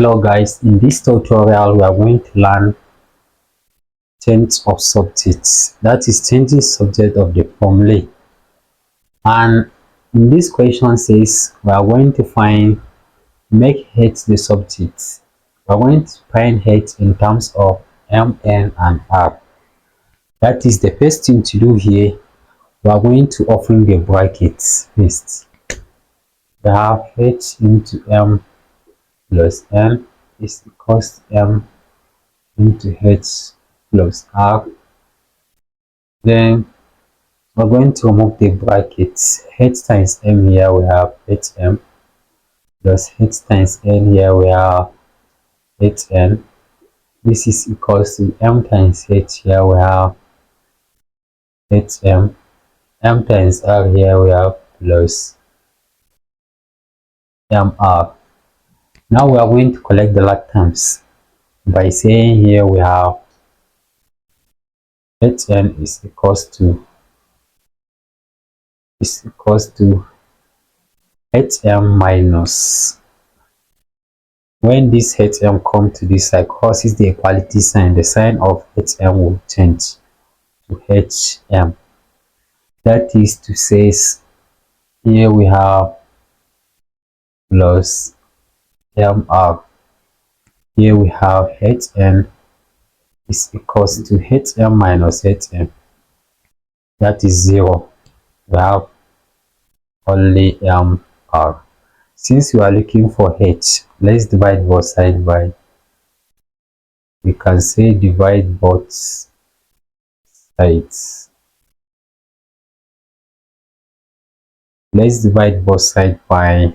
Hello guys, in this tutorial we are going to learn change of subjects, that is changing subject of the formula. And in this question says we are going to find make h the subject. We are going to find h in terms of m, n and r. That is the first thing to do here. We are going to open the brackets first. We have h into m plus n is equals to m into h plus r. Then we're going to remove the brackets. H times m, here we have hm, plus h times n, here we have hn. This is equals to m times h, here we have hm, m times r, here we have plus mr. Now we are going to collect the like terms by saying here we have hn is equals to hm minus, when this hm come to this side causes the equality sign, the sign of hm will change to hm. That is to say, here we have plus mr, here we have hn is equals to hm minus hm, that is 0. We have only mr. Since we are looking for h, let's divide both sides by, we can say divide both sides. Let's divide both sides by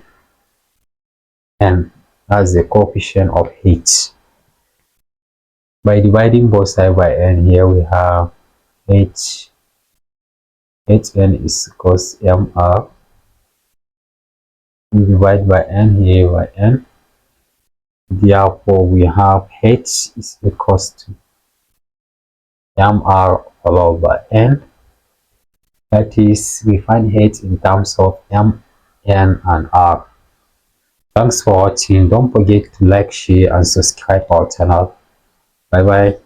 n, that's the coefficient of h. By dividing both sides by n, here we have hn is equals to mr. We divide by n here by n. Therefore, we have h is equals to mr all over n. That is, we find h in terms of m, n and r. Thanks for watching. Don't forget to like, share and subscribe our channel. Bye bye.